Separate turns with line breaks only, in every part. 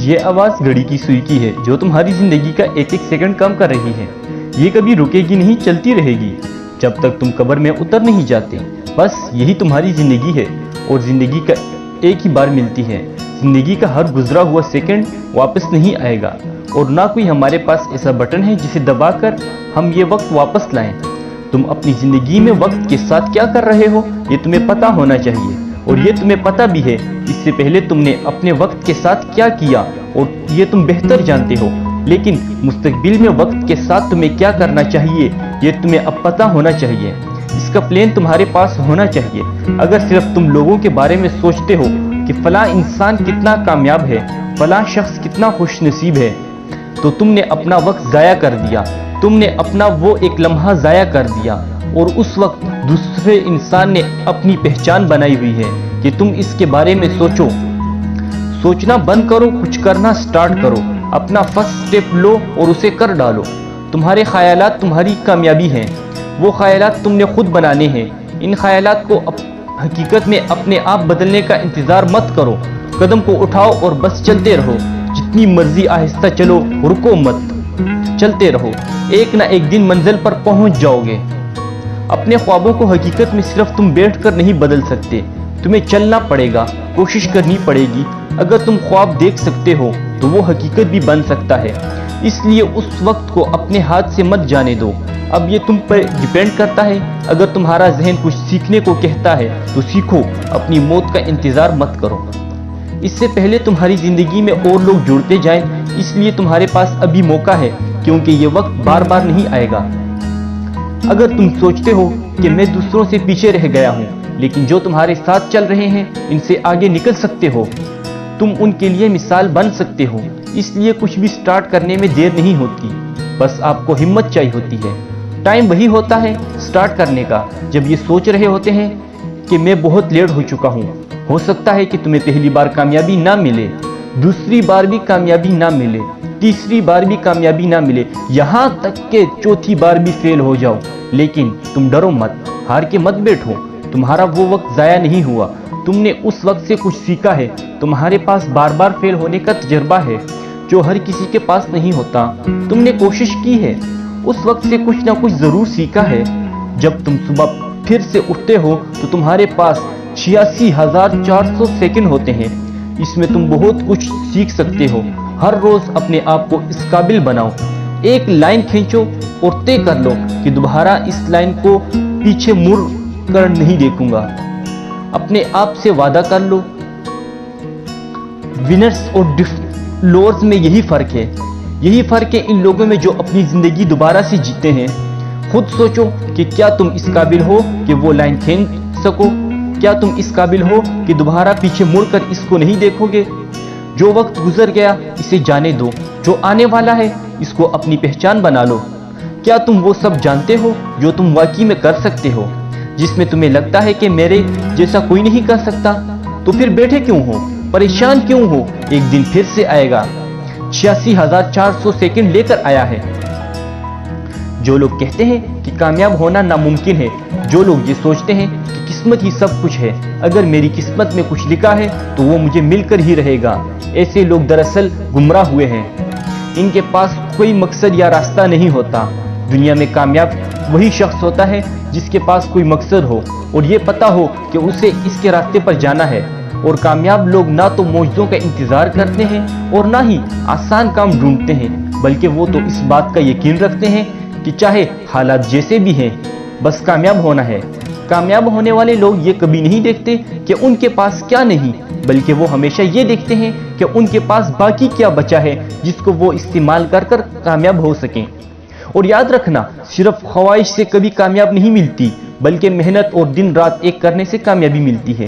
یہ آواز گھڑی کی سوئی کی ہے جو تمہاری زندگی کا ایک ایک سیکنڈ کم کر رہی ہے۔ یہ کبھی رکے گی نہیں، چلتی رہے گی جب تک تم قبر میں اتر نہیں جاتے۔ بس یہی تمہاری زندگی ہے، اور زندگی کا ایک ہی بار ملتی ہے۔ زندگی کا ہر گزرا ہوا سیکنڈ واپس نہیں آئے گا، اور نہ کوئی ہمارے پاس ایسا بٹن ہے جسے دبا کر ہم یہ وقت واپس لائیں۔ تم اپنی زندگی میں وقت کے ساتھ کیا کر رہے ہو یہ تمہیں پتہ ہونا چاہیے، اور یہ تمہیں پتہ بھی ہے اس سے پہلے تم نے اپنے وقت کے ساتھ کیا کیا، اور یہ تم بہتر جانتے ہو۔ لیکن مستقبل میں وقت کے ساتھ تمہیں کیا کرنا چاہیے یہ تمہیں اب پتہ ہونا چاہیے۔ اس کا پلان تمہارے پاس ہونا چاہیے۔ اگر صرف تم لوگوں کے بارے میں سوچتے ہو کہ فلاں انسان کتنا کامیاب ہے، فلاں شخص کتنا خوش نصیب ہے، تو تم نے اپنا وقت ضائع کر دیا۔ تم نے اپنا وہ ایک لمحہ ضائع کر دیا، اور اس وقت دوسرے انسان نے اپنی پہچان بنائی ہوئی ہے کہ تم اس کے بارے میں سوچو۔ سوچنا بند کرو، کچھ کرنا سٹارٹ کرو۔ اپنا فرسٹ سٹیپ لو اور اسے کر ڈالو۔ تمہارے خیالات تمہاری کامیابی ہیں، وہ خیالات تم نے خود بنانے ہیں۔ ان خیالات کو حقیقت میں اپنے آپ بدلنے کا انتظار مت کرو۔ قدم کو اٹھاؤ اور بس چلتے رہو۔ جتنی مرضی آہستہ چلو، رکو مت، چلتے رہو۔ ایک نہ ایک دن منزل پر پہنچ جاؤ گے۔ اپنے خوابوں کو حقیقت میں صرف تم بیٹھ کر نہیں بدل سکتے، تمہیں چلنا پڑے گا، کوشش کرنی پڑے گی۔ اگر تم خواب دیکھ سکتے ہو تو وہ حقیقت بھی بن سکتا ہے۔ اس لیے اس وقت کو اپنے ہاتھ سے مت جانے دو۔ اب یہ تم پر ڈیپینڈ کرتا ہے۔ اگر تمہارا ذہن کچھ سیکھنے کو کہتا ہے تو سیکھو، اپنی موت کا انتظار مت کرو۔ اس سے پہلے تمہاری زندگی میں اور لوگ جڑتے جائیں، اس لیے تمہارے پاس ابھی موقع ہے، کیونکہ یہ وقت بار بار نہیں آئے گا۔ اگر تم سوچتے ہو کہ میں دوسروں سے پیچھے رہ گیا ہوں، لیکن جو تمہارے ساتھ چل رہے ہیں ان سے آگے نکل سکتے ہو، تم ان کے لیے مثال بن سکتے ہو۔ اس لیے کچھ بھی سٹارٹ کرنے میں دیر نہیں ہوتی، بس آپ کو ہمت چاہیے ہوتی ہے۔ ٹائم وہی ہوتا ہے سٹارٹ کرنے کا جب یہ سوچ رہے ہوتے ہیں کہ میں بہت لیٹ ہو چکا ہوں۔ ہو سکتا ہے کہ تمہیں پہلی بار کامیابی نہ ملے، دوسری بار بھی کامیابی نہ ملے، تیسری بار بھی کامیابی نہ ملے، یہاں تک کہ چوتھی بار بھی فیل ہو جاؤ۔ لیکن تم ڈرو مت، ہار کے مت بیٹھو۔ تمہارا وہ وقت ضائع نہیں ہوا، تم نے اس وقت سے کچھ سیکھا ہے۔ تمہارے پاس بار بار فیل ہونے کا تجربہ ہے جو ہر کسی کے پاس نہیں ہوتا۔ تم نے کوشش کی ہے، اس وقت سے کچھ نہ کچھ ضرور سیکھا ہے۔ جب تم صبح پھر سے اٹھتے ہو تو تمہارے پاس 86,400 سیکنڈ ہوتے ہیں۔ اس میں تم بہت کچھ سیکھ سکتے ہو۔ ہر روز اپنے آپ کو اس قابل بناؤ۔ ایک لائن کھینچو اور طے کر لو کہ دوبارہ اس لائن کو پیچھے مڑ کر نہیں دیکھوں گا۔ اپنے آپ سے وعدہ کر لو۔ ونرز اور لوزرز میں یہی فرق ہے۔ یہی فرق ہے ان لوگوں میں جو اپنی زندگی دوبارہ سے جیتے ہیں۔ خود سوچو کہ کیا تم اس قابل ہو کہ وہ لائن کھینچ سکو؟ کیا تم اس قابل ہو کہ دوبارہ پیچھے مڑ کر اس کو نہیں دیکھو گے؟ جو وقت گزر گیا اسے جانے دو، جو آنے والا ہے اس کو اپنی پہچان بنا لو۔ کیا تم وہ سب جانتے ہو جو تم واقعی میں کر سکتے ہو؟ جس میں تمہیں لگتا ہے کہ میرے جیسا کوئی نہیں کر سکتا، تو پھر بیٹھے کیوں ہو، پریشان کیوں ہو؟ ایک دن پھر سے آئے گا۔ 86,400 سیکنڈ لے کر آیا ہے۔ جو لوگ کہتے ہیں کہ کامیاب ہونا ناممکن ہے، جو لوگ یہ سوچتے ہیں کہ قسمت ہی سب کچھ ہے، اگر میری قسمت میں کچھ لکھا ہے تو وہ مجھے مل کر ہی رہے گا، ایسے لوگ دراصل گمراہ ہوئے ہیں۔ ان کے پاس کوئی مقصد یا راستہ نہیں ہوتا۔ دنیا میں کامیاب وہی شخص ہوتا ہے جس کے پاس کوئی مقصد ہو اور یہ پتہ ہو کہ اسے اس کے راستے پر جانا ہے۔ اور کامیاب لوگ نہ تو معجزوں کا انتظار کرتے ہیں اور نہ ہی آسان کام ڈھونڈتے ہیں، بلکہ وہ تو اس بات کا یقین رکھتے ہیں کہ چاہے حالات جیسے بھی ہیں بس کامیاب ہونا ہے۔ کامیاب ہونے والے لوگ یہ کبھی نہیں دیکھتے کہ ان کے پاس کیا نہیں، بلکہ وہ ہمیشہ یہ دیکھتے ہیں کہ ان کے پاس باقی کیا بچا ہے جس کو وہ استعمال کر کر کامیاب ہو سکیں۔ اور یاد رکھنا، صرف خواہش سے کبھی کامیاب نہیں ملتی، بلکہ محنت اور دن رات ایک کرنے سے کامیابی ملتی ہے۔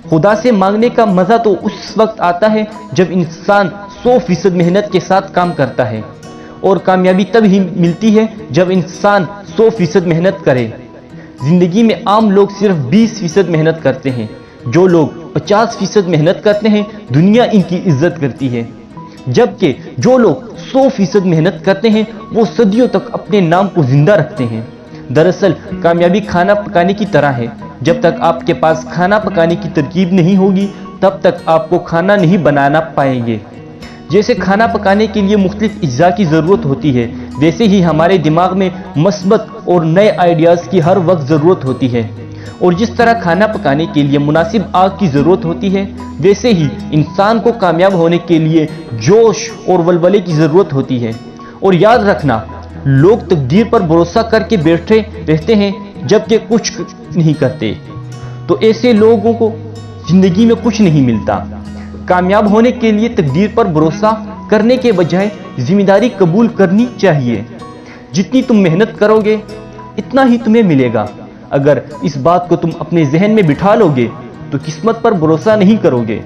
خدا سے مانگنے کا مزہ تو اس وقت آتا ہے جب انسان 100% محنت کے ساتھ کام کرتا ہے، اور کامیابی تب ہی ملتی ہے جب انسان 100% محنت کرے۔ زندگی میں عام لوگ صرف 20% محنت کرتے ہیں۔ جو لوگ 50% محنت کرتے ہیں دنیا ان کی عزت کرتی ہے، جبکہ جو لوگ 100% محنت کرتے ہیں وہ صدیوں تک اپنے نام کو زندہ رکھتے ہیں۔ دراصل کامیابی کھانا پکانے کی طرح ہے، جب تک آپ کے پاس کھانا پکانے کی ترکیب نہیں ہوگی تب تک آپ کو کھانا نہیں بنانا پائیں گے۔ جیسے کھانا پکانے کے لیے مختلف اجزاء کی ضرورت ہوتی ہے، ویسے ہی ہمارے دماغ میں مثبت اور نئے آئیڈیاز کی ہر وقت ضرورت ہوتی ہے، اور جس طرح کھانا پکانے کے لیے مناسب آگ کی ضرورت ہوتی ہے، ویسے ہی انسان کو کامیاب ہونے کے لیے جوش اور ولولے کی ضرورت ہوتی ہے۔ اور یاد رکھنا، لوگ تقدیر پر بھروسہ کر کے بیٹھے رہتے ہیں جبکہ کچھ نہیں کرتے، تو ایسے لوگوں کو زندگی میں کچھ نہیں ملتا۔ کامیاب ہونے کے لیے تقدیر پر بھروسہ کرنے کے بجائے ذمہ داری قبول کرنی چاہیے۔ جتنی تم محنت کرو گے اتنا ہی تمہیں ملے گا۔ اگر اس بات کو تم اپنے ذہن میں بٹھا لو گے تو قسمت پر بھروسہ نہیں کرو گے۔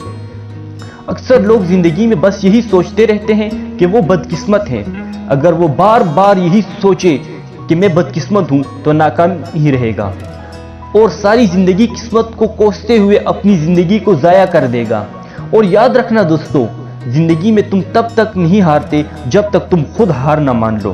اکثر لوگ زندگی میں بس یہی سوچتے رہتے ہیں کہ وہ بدقسمت ہیں۔ اگر وہ بار بار یہی سوچے کہ میں بدقسمت ہوں تو ناکام ہی رہے گا، اور ساری زندگی قسمت کو کوستے ہوئے اپنی زندگی کو ضائع کر دے گا۔ اور یاد رکھنا دوستو، زندگی میں تم تب تک نہیں ہارتے جب تک تم خود ہار نہ مان لو۔